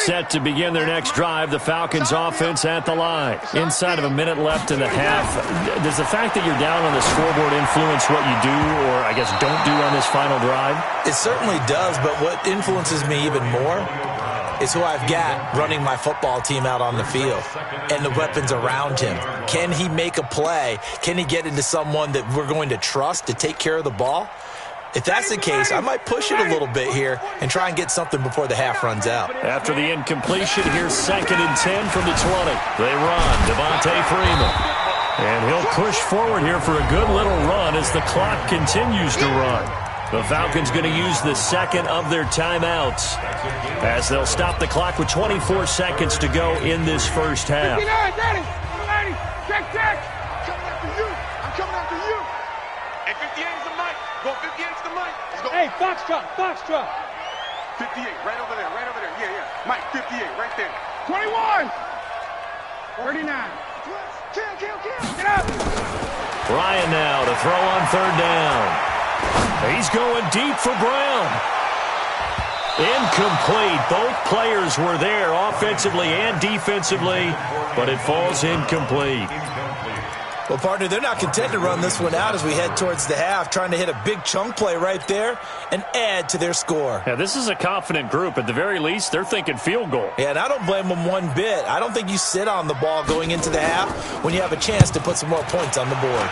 set to begin their next drive. The Falcons offense at the line. Inside of a minute left in the half. Does the fact that you're down on the scoreboard influence what you do, or I guess don't do on this final drive? It certainly does, but what influences me even more is who I've got running my football team out on the field and the weapons around him. Can he make a play? Can he get into someone that we're going to trust to take care of the ball? If that's the case, I might push it a little bit here and try and get something before the half runs out. After the incompletion, here's 2nd and 10 from the 20. They run. Devontae Freeman. And he'll push forward here for a good little run as the clock continues to run. The Falcons going to use the second of their timeouts as they'll stop the clock with 24 seconds to go in this first half. 59, Daddy. 180. Check. I'm coming after you. I'm coming after you. Hey, 58 is the mic. Go 58 is the mic. Let's go. Hey, Foxtrot. 58, right over there. Yeah. Mike, 58, right there. 21. 39. Kill. Get up. Ryan now to throw on 3rd down. He's going deep for Brown. Incomplete. Both players were there offensively and defensively, but it falls incomplete. Well, partner, they're not content to run this one out as we head towards the half, trying to hit a big chunk play right there and add to their score. Yeah, this is a confident group. At the very least, they're thinking field goal. Yeah, and I don't blame them one bit. I don't think you sit on the ball going into the half when you have a chance to put some more points on the board.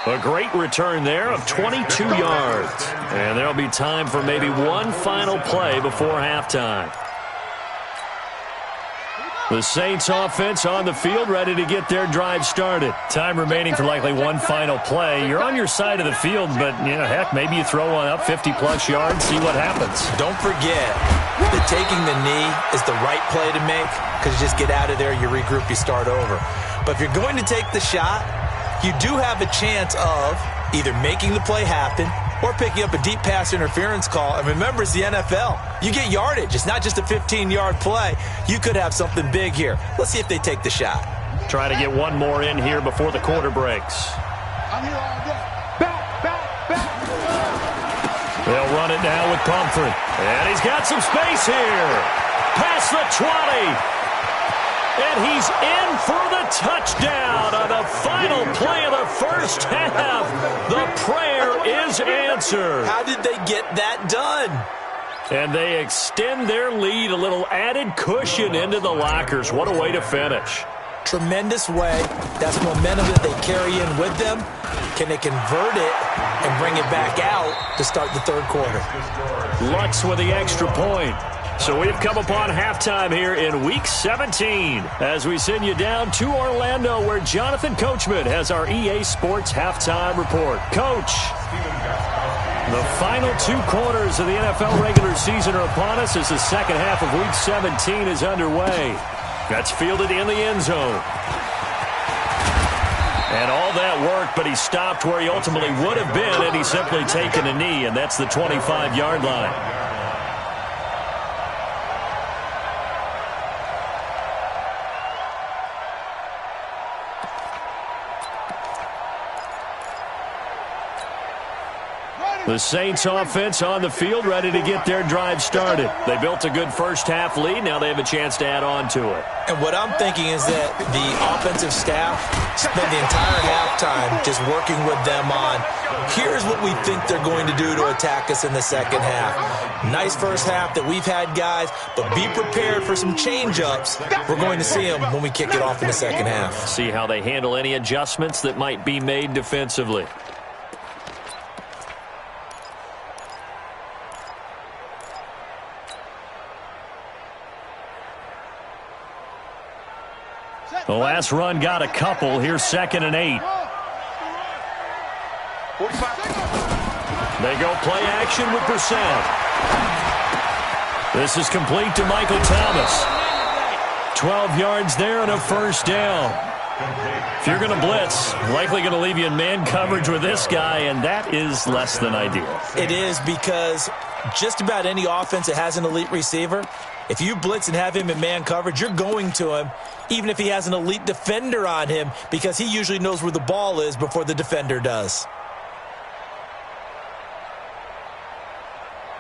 A great return there of 22 yards. And there'll be time for maybe one final play before halftime. The Saints offense on the field, ready to get their drive started. Time remaining for likely one final play. You're on your side of the field, but, heck, maybe you throw one up 50-plus yards, see what happens. Don't forget that taking the knee is the right play to make because you just get out of there, you regroup, you start over. But if you're going to take the shot, you do have a chance of either making the play happen or picking up a deep pass interference call. And remember, it's the NFL. You get yardage. It's not just a 15-yard play. You could have something big here. Let's see if they take the shot. Try to get one more in here before the quarter breaks. I'm here all day. Back. They'll run it now with Pumphrey. And he's got some space here. Past the 20. And he's in for the touchdown on the final play of the first half. The prayer is answered. How did they get that done? And they extend their lead, a little added cushion into the lockers. What a way to finish. Tremendous way. That's momentum that they carry in with them. Can they convert it and bring it back out to start the third quarter? Lutz with the extra point. So we've come upon halftime here in Week 17 as we send you down to Orlando where Jonathan Coachman has our EA Sports Halftime Report. Coach, the final 2 quarters of the NFL regular season are upon us as the second half of Week 17 is underway. That's fielded in the end zone. And all that work, but he stopped where he ultimately would have been had he simply taken a knee, and that's the 25-yard line. The Saints offense on the field, ready to get their drive started. They built a good first half lead. Now they have a chance to add on to it. And what I'm thinking is that the offensive staff spent the entire halftime just working with them on, here's what we think they're going to do to attack us in the second half. Nice first half that we've had, guys, but be prepared for some change-ups. We're going to see them when we kick it off in the second half. See how they handle any adjustments that might be made defensively. The last run got a couple. Here's 2nd and 8. They go play action with Brissett. This is complete to Michael Thomas. 12 yards there and a first down. If you're going to blitz, likely going to leave you in man coverage with this guy, and that is less than ideal. It is because just about any offense that has an elite receiver, if you blitz and have him in man coverage, you're going to him, even if he has an elite defender on him, because he usually knows where the ball is before the defender does.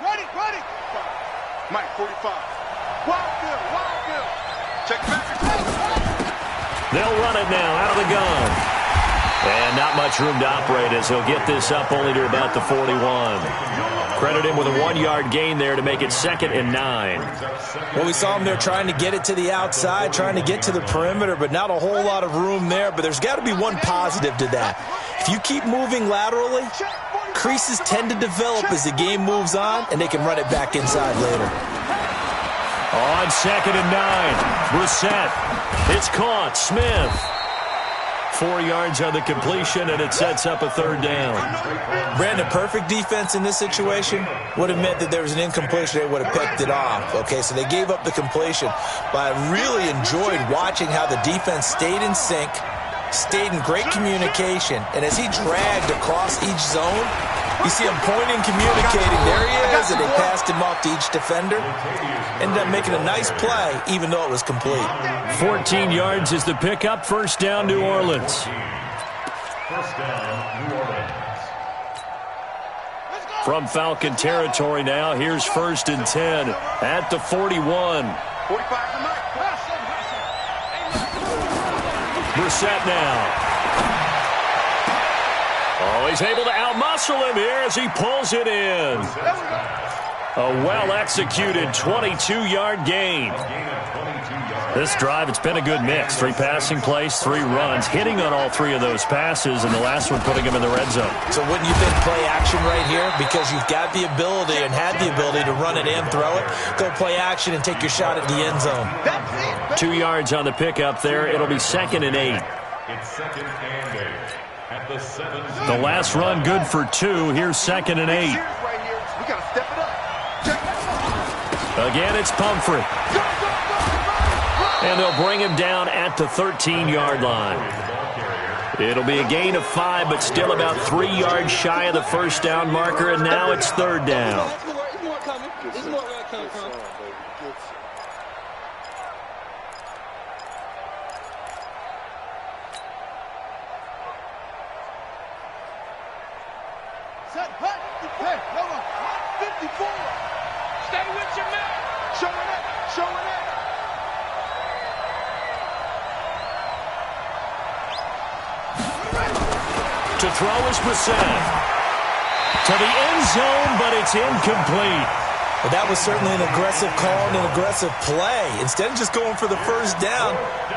Ready. Mike, 45. Wild. Check back. They'll run it now out of the gun. And not much room to operate as he'll get this up only to about the 41. Credit him with a 1-yard gain there to make it 2nd and 9. Well, we saw him there trying to get it to the outside, trying to get to the perimeter, but not a whole lot of room there. But there's got to be one positive to that. If you keep moving laterally, creases tend to develop as the game moves on, and they can run it back inside later. On 2nd and 9, Brissett. It's caught. Smith. 4 yards on the completion, and it sets up a 3rd down. Brandon, perfect defense in this situation would have meant that there was an incompletion. They would have picked it off. Okay, so they gave up the completion. But I really enjoyed watching how the defense stayed in sync, stayed in great communication, and as he dragged across each zone, you see him pointing, communicating. There he is, and they passed him off to each defender. Ended up making a nice play, even though it was complete. 14 yards is the pickup. 1st down, New Orleans. From Falcon territory now, here's 1st and 10 at the 41. Brissett now. Oh, he's able to outmuscle him here as he pulls it in. A well-executed 22-yard gain. This drive, it's been a good mix. 3 passing plays, 3 runs, hitting on all 3 of those passes, and the last one putting him in the red zone. So wouldn't you think play action right here? Because you've got the ability and had the ability to run it and throw it. Go play action and take your shot at the end zone. 2 yards on the pickup there. It'll be 2nd and 8. It's 2nd and 8. At the 7. The last run good for 2. Here's 2nd and 8. We got to step it up. Again, it's Pumphrey. And they'll bring him down at the 13-yard line. It'll be a gain of 5, but still about 3 yards shy of the 1st down marker, and now it's 3rd down. Set, hut, hey, hold on. 54. Stay with your man. Showing it. To throw is Brissett. To the end zone, but it's incomplete. Well, that was certainly an aggressive call and an aggressive play. Instead of just going for the 1st down,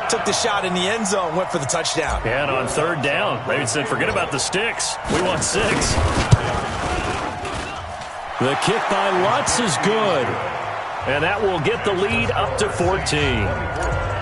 took the shot in the end zone, went for the touchdown. And on 3rd down, they said, forget about the sticks. We want 6. The kick by Lutz is good. And that will get the lead up to 14.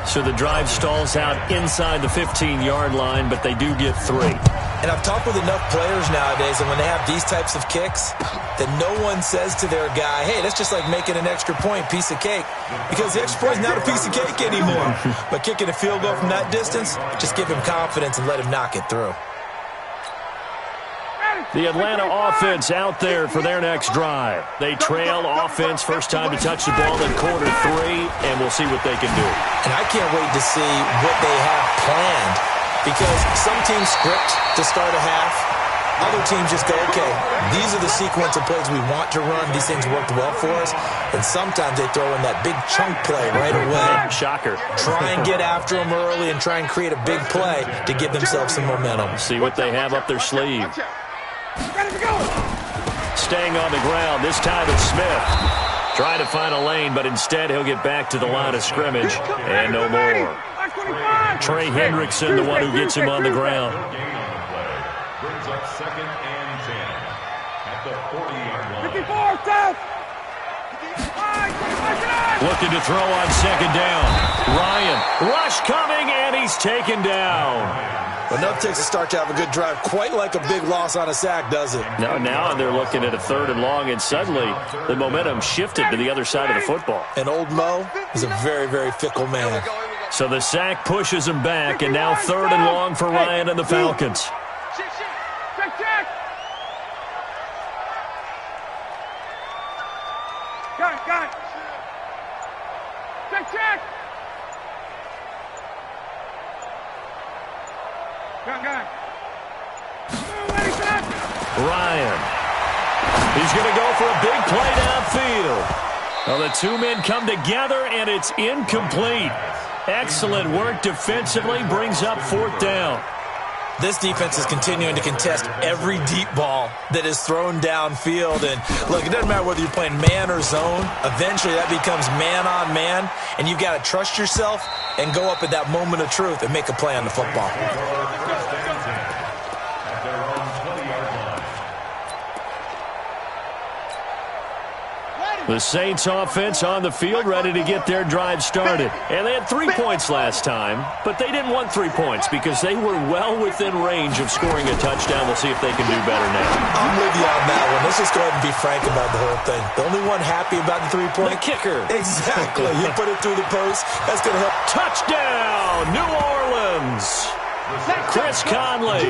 So the drive stalls out inside the 15-yard line, but they do get 3. And I've talked with enough players nowadays, and when they have these types of kicks, that no one says to their guy, hey, that's just like making an extra point, piece of cake. Because the extra point is not a piece of cake anymore. But kicking a field goal from that distance, just give him confidence and let him knock it through. The Atlanta offense out there for their next drive. They trail offense, first time to touch the ball in quarter 3, and we'll see what they can do. And I can't wait to see what they have planned, because some teams script to start a half. Other teams just go, okay, these are the sequence of plays we want to run. These things worked well for us. And sometimes they throw in that big chunk play right away. Shocker. Try and get after them early and try and create a big play to give themselves some momentum. See what they have up their sleeve. Staying on the ground, this time it's Smith. Trying to find a lane, but instead he'll get back to the line of scrimmage. And no more. Trey Hendrickson, the one who gets him on the ground. Brings up 2nd and 10 at the 40-yard line. 54, South. Looking to throw on 2nd down. Ryan, rush coming, and he's taken down. But enough takes a start to have a good drive, quite like a big loss on a sack, does it? Now they're looking at a 3rd and long, and suddenly the momentum shifted to the other side of the football. And old Mo is a very, very fickle man. So the sack pushes him back, and now 3rd and long for Ryan and the Falcons. Ryan. He's going to go for a big play downfield. Well, the two men come together, and it's incomplete. Excellent work defensively, brings up 4th down. This defense is continuing to contest every deep ball that is thrown downfield. And, look, it doesn't matter whether you're playing man or zone. Eventually, that becomes man-on-man, and you've got to trust yourself and go up at that moment of truth and make a play on the football. The Saints offense on the field, ready to get their drive started. And they had 3 points last time, but they didn't want 3 points because they were well within range of scoring a touchdown. We'll see if they can do better now. I'm with you on that one. Let's just go ahead and be frank about the whole thing. The only one happy about the 3-point? The kicker. Exactly. You put it through the post. That's going to help. Touchdown, New Orleans. Chris Conley,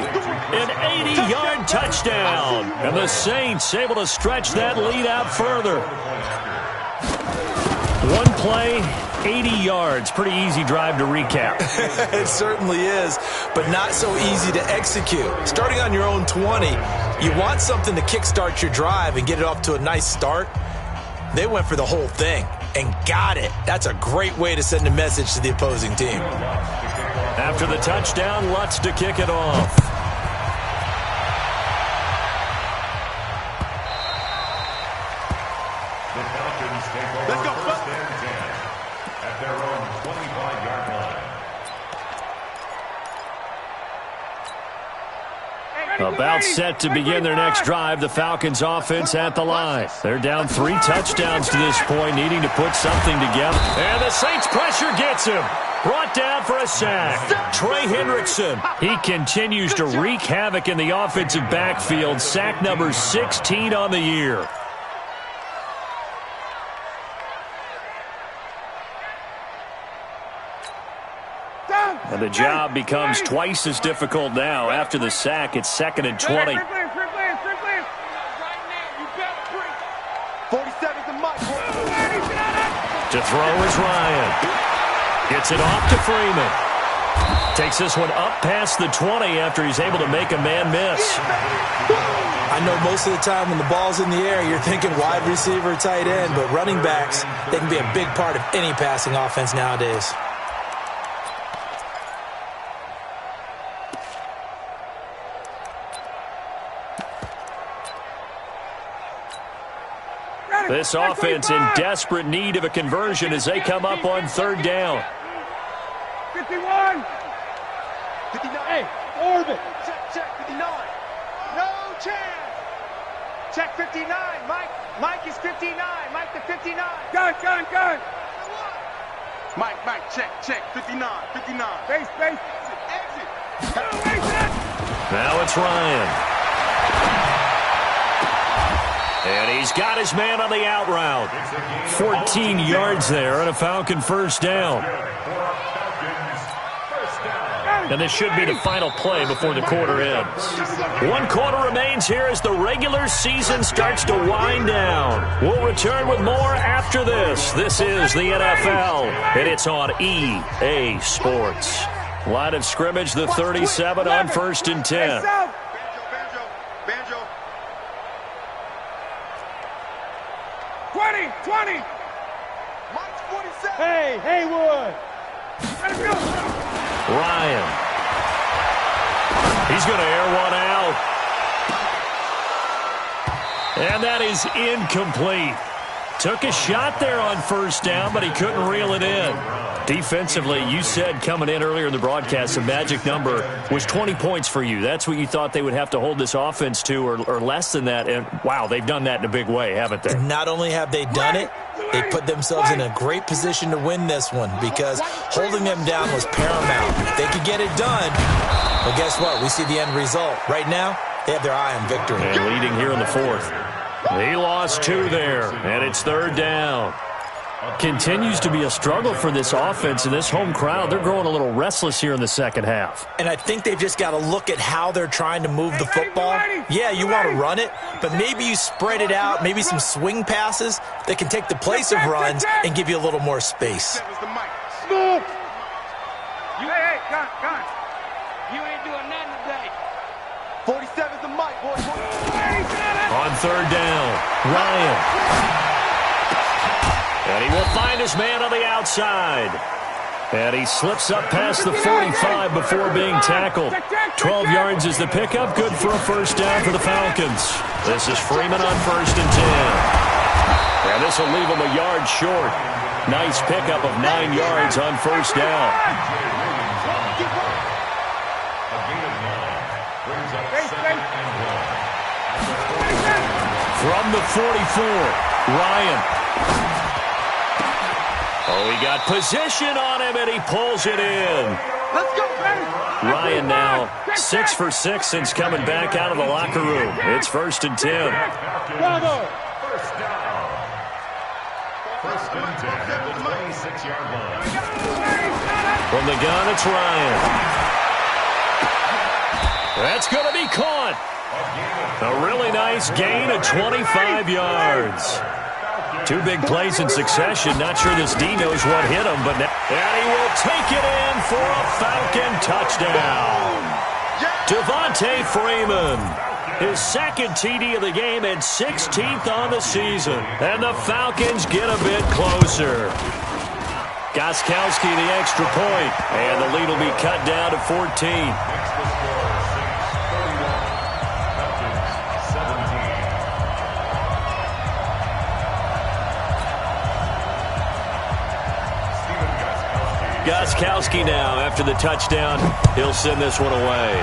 an 80-yard touchdown. And the Saints able to stretch that lead out further. One play, 80 yards. Pretty easy drive to recap. It certainly is, but not so easy to execute. Starting on your own 20, you want something to kickstart your drive and get it off to a nice start. They went for the whole thing and got it. That's a great way to send a message to the opposing team. After the touchdown, Lutz to kick it off. The Falcons take over first and 10 at their own 25-yard line. About set to begin their next drive, the Falcons offense at the line. They're down 3 touchdowns to this point, needing to put something together. And the Saints pressure gets him. Brought down for a sack. Trey Hendrickson. He continues to wreak havoc in the offensive backfield. Sack number 16 on the year. And the job becomes twice as difficult now. After the sack, it's 2nd and 20. 47's the Mike. To throw is Ryan. Gets it off to Freeman. Takes this one up past the 20 after he's able to make a man miss. I know most of the time when the ball's in the air, you're thinking wide receiver, tight end, but running backs, they can be a big part of any passing offense nowadays. This offense in desperate need of a conversion as they come up on 3rd down. 51. 59. Hey, orbit. Check 59. No chance. Check 59. Mike is 59. Mike to 59. Gun. Mike, check. 59. Base. Exit. Now it's Ryan. And he's got his man on the out route. 14 yards there and a Falcon first down. And this should be the final play before the quarter ends. 1 quarter remains here as the regular season starts to wind down. We'll return with more after this. This is the NFL, and it's on EA Sports. Line of scrimmage, the 37 on 1st and 10. Banjo. 20. Mike's 47. Hey, Haywood. Ryan. He's going to air one out. And that is incomplete. Took a shot there on 1st down, but he couldn't reel it in. Defensively, you said coming in earlier in the broadcast, the magic number was 20 points for you. That's what you thought they would have to hold this offense to or less than that. And, wow, they've done that in a big way, haven't they? And not only have they done it, they put themselves in a great position to win this one because holding them down was paramount. If they could get it done, well, guess what? We see the end result. Right now, they have their eye on victory. And leading here in the 4th. He lost 2 there, and it's 3rd down. Continues to be a struggle for this offense and this home crowd. They're growing a little restless here in the second half. And I think they've just got to look at how they're trying to move the football. Yeah, you want to run it, but maybe you spread it out, maybe some swing passes that can take the place of runs and give you a little more space. Smooth. Hey, gun. You ain't doing nothing today. 47's the Mike, boy. third down. Ryan. And he will find his man on the outside. And he slips up past the 45 before being tackled. 12 yards is the pickup. Good for a first down for the Falcons. This is Freeman on 1st and 10. And this will leave him a yard short. Nice pickup of 9 yards on first down. From the 44, Ryan. Oh, he got position on him, and he pulls it in. Let's go, baby. Ryan now 6 for 6 since coming back out of the locker room. It's 1st and 10. Bravo. First down. 1st and 10 at the 26-yard line. From the gun, it's Ryan. That's going to be caught. A really nice gain of 25 yards. 2 big plays in succession. Not sure this D knows what hit him, but and he will take it in for a Falcon touchdown. Devontae Freeman, his 2nd TD of the game and 16th on the season. And the Falcons get a bit closer. Gostkowski the extra point, and the lead will be cut down to 14. Gostkowski now, after the touchdown, he'll send this one away.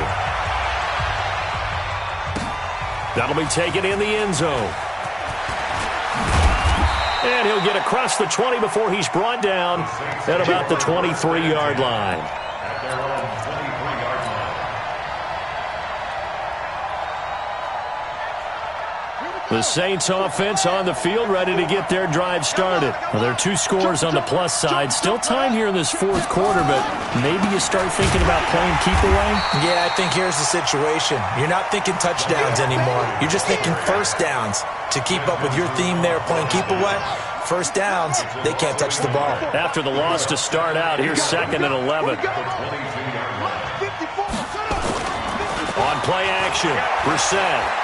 That'll be taken in the end zone. And he'll get across the 20 before he's brought down at about the 23-yard line. The Saints offense on the field, ready to get their drive started. Well, there are 2 scores on the plus side. Still time here in this 4th quarter, but maybe you start thinking about playing keep away? Yeah, I think here's the situation. You're not thinking touchdowns anymore. You're just thinking first downs. To keep up with your theme there, playing keep away, first downs, they can't touch the ball. After the loss to start out, here's 2nd and 11. On play action, Brissett.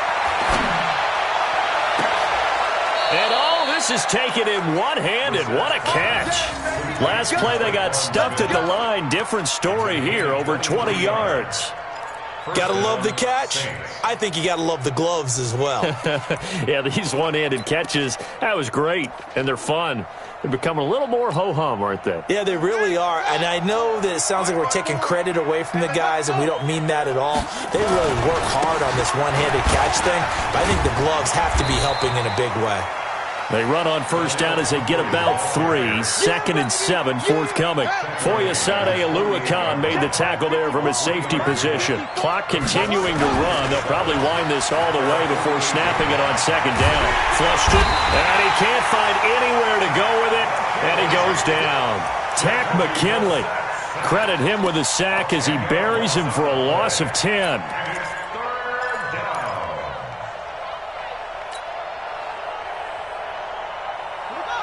And all this is taken in one-handed. What a catch. Last play they got stuffed at the line. Different story here, over 20 yards. Gotta love the catch. I think you gotta love the gloves as well. Yeah, these one-handed catches, that was great, and they're fun. They've become a little more ho-hum, aren't they? Yeah, they really are. And I know that it sounds like we're taking credit away from the guys, and we don't mean that at all. They really work hard on this one-handed catch thing, but I think the gloves have to be helping in a big way. They run on first down as they get about 3. 2nd and 7 forthcoming. Foyesade Aluakan made the tackle there from his safety position. Clock continuing to run. They'll probably wind this all the way before snapping it on 2nd down. Flushed it, and he can't find anywhere to go with it, and he goes down. Tack McKinley. Credit him with a sack as he buries him for a loss of 10.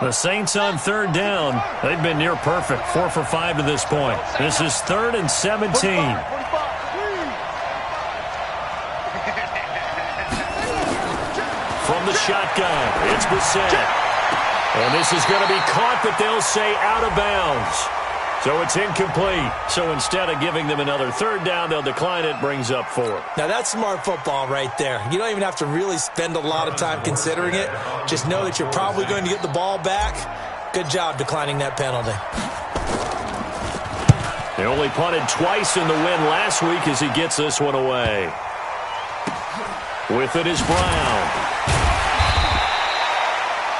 The Saints on 3rd down. They've been near perfect. 4 for 5 to this point. This is 3rd and 17. From the shotgun, it's Brissett. And this is going to be caught, but they'll say out of bounds. So it's incomplete. So instead of giving them another 3rd down, they'll decline it, brings up 4. Now that's smart football right there. You don't even have to really spend a lot of time considering it. Just know that you're probably going to get the ball back. Good job declining that penalty. They only punted twice in the win last week as he gets this one away. With it is Brown.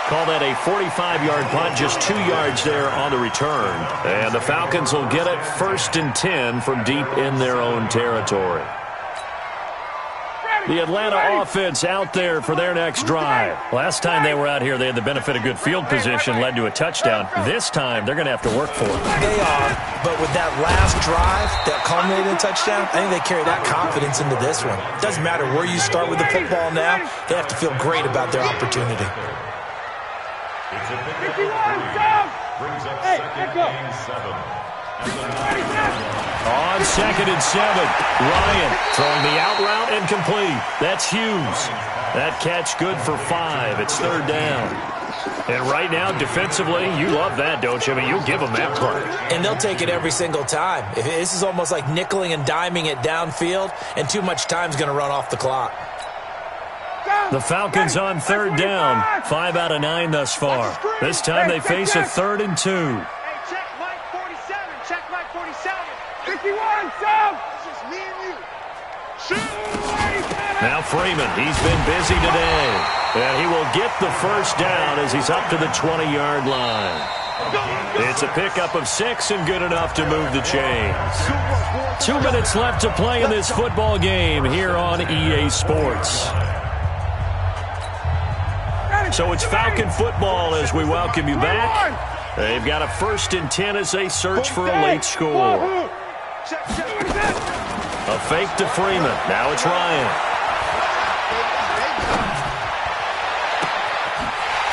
Call that a 45-yard punt, just 2 yards there on the return. And the Falcons will get it 1st and 10 from deep in their own territory. The Atlanta offense out there for their next drive. Last time they were out here, they had the benefit of good field position, led to a touchdown. This time, they're going to have to work for it. They are, but with that last drive that culminated in a touchdown, I think they carry that confidence into this one. It doesn't matter where you start with the football now. They have to feel great about their opportunity. It's a pickup of 3. Brings up 2nd and 7. On 2nd and 7, Ryan throwing the out route and complete. That's Hughes. That catch good for 5. It's 3rd down. And right now, defensively, you love that, don't you? I mean, you'll give them that play. And they'll take it every single time. This is almost like nickeling and diming it downfield, and too much time's going to run off the clock. The Falcons on 3rd down. 5 out of 9 thus far. This time they face a 3rd and 2. Hey, check Mike 47. Check Mike 47. 51, Sam. It's just me and you. Shoot. Now Freeman, he's been busy today. And he will get the 1st down as he's up to the 20-yard line. It's a pickup of 6 and good enough to move the chains. 2 minutes left to play in this football game here on EA Sports. So it's Falcon football as we welcome you back. They've got a 1st and 10 as they search for a late score. A fake to Freeman. Now it's Ryan.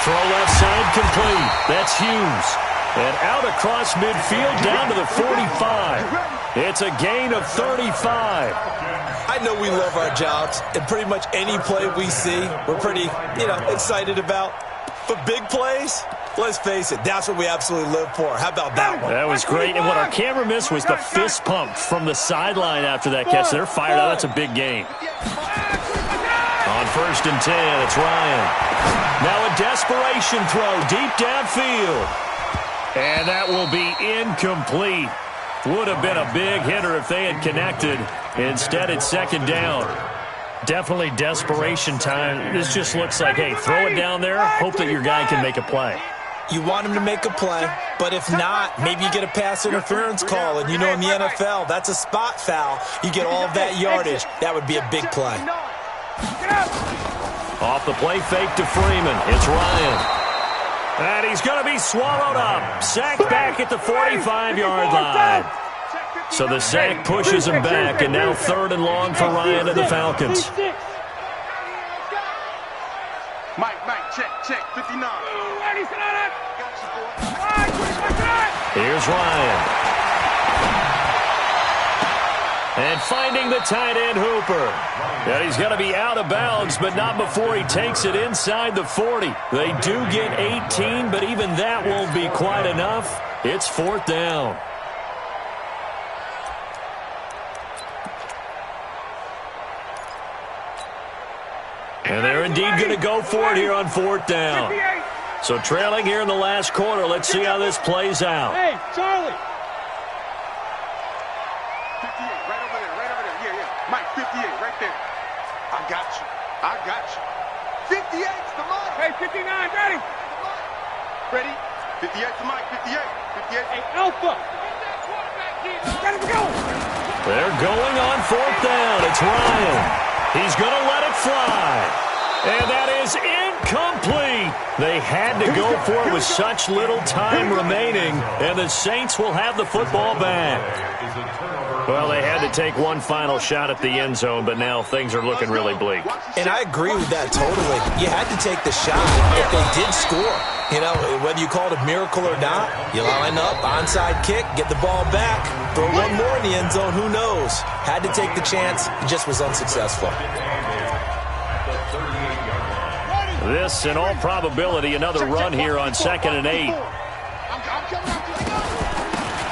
Throw left side complete. That's Hughes. And out across midfield down to the 45. It's a gain of 35. I know we love our jobs, and pretty much any play we see, we're pretty, excited about. But big plays, let's face it, that's what we absolutely live for. How about that one? That was great. And what our camera missed was the fist pump from the sideline after that catch. They're fired up. That's a big game. On 1st and 10, it's Ryan. Now a desperation throw deep downfield. And that will be incomplete. Would have been a big hitter if they had connected. Instead, it's 2nd down. Definitely desperation time. This just looks like, hey, throw it down there, hope that your guy can make a play. You want him to make a play, but if not, maybe you get a pass interference call. And in the NFL, that's a spot foul. You get all of that yardage. That would be a big play. Off the play fake to Freeman. It's Ryan. And he's going to be swallowed up. Sacked back at the 45-yard line. So the sack pushes him back, and now 3rd and long for Ryan and the Falcons. Mike, check, 59. Here's Ryan. And finding the tight end Hooper. And he's going to be out of bounds, but not before he takes it inside the 40. They do get 18, but even that won't be quite enough. It's 4th down. And they're indeed going to go for it here on 4th down. So trailing here in the last quarter. Let's see how this plays out. Hey, Charlie. 58, right over there. Yeah. Mike, 58, right there. I got you. 58's the Mike. Hey, 59, ready. Ready? 58 to Mike, 58. Hey, Alpha. Ready to go. They're going on 4th down. It's Ryan. He's going to let it fly. And that is incomplete. They had to go for it with such little time remaining. And the Saints will have the football back. Well, they had to take one final shot at the end zone, but now things are looking really bleak. And I agree with that totally. You had to take the shot if they did score. Whether you call it a miracle or not, you line up, onside kick, get the ball back, throw one more in the end zone, who knows? Had to take the chance, it just was unsuccessful. This, in all probability, another run here on 2nd and 8.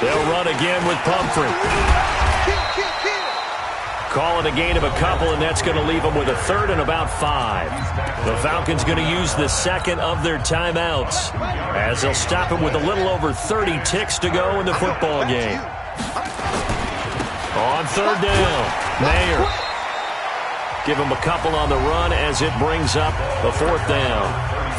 They'll run again with Pumphrey. Call it a gain of a couple, and that's going to leave them with a 3rd and about 5. The Falcons going to use the 2nd of their timeouts as they'll stop him with a little over 30 ticks to go in the football game. On 3rd down, Mayer. Give him a couple on the run as it brings up the 4th down.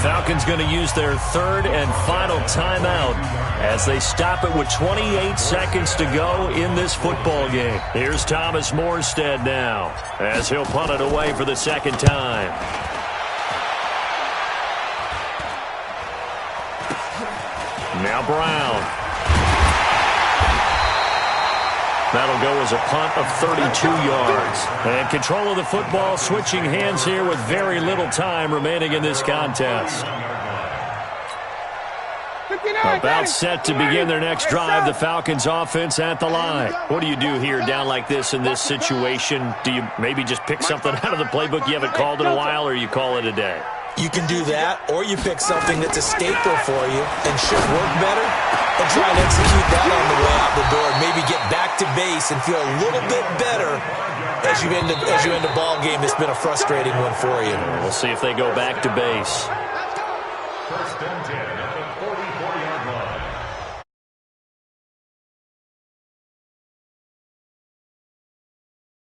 Falcons going to use their 3rd and final timeout as they stop it with 28 seconds to go in this football game. Here's Thomas Morstead now as he'll punt it away for the 2nd time. Now Brown. That'll go as a punt of 32 yards. And control of the football switching hands here with very little time remaining in this contest. 59! About set to begin their next drive, the Falcons offense at the line. What do you do here down like this in this situation? Do you maybe just pick something out of the playbook you haven't called in a while, or you call it a day? You can do that, or you pick something that's a staple for you and should work better, and try and execute that on the way out the door. Maybe get back to base and feel a little bit better as you end a ball game that's been a frustrating one for you. We'll see if they go back to base. First and 10.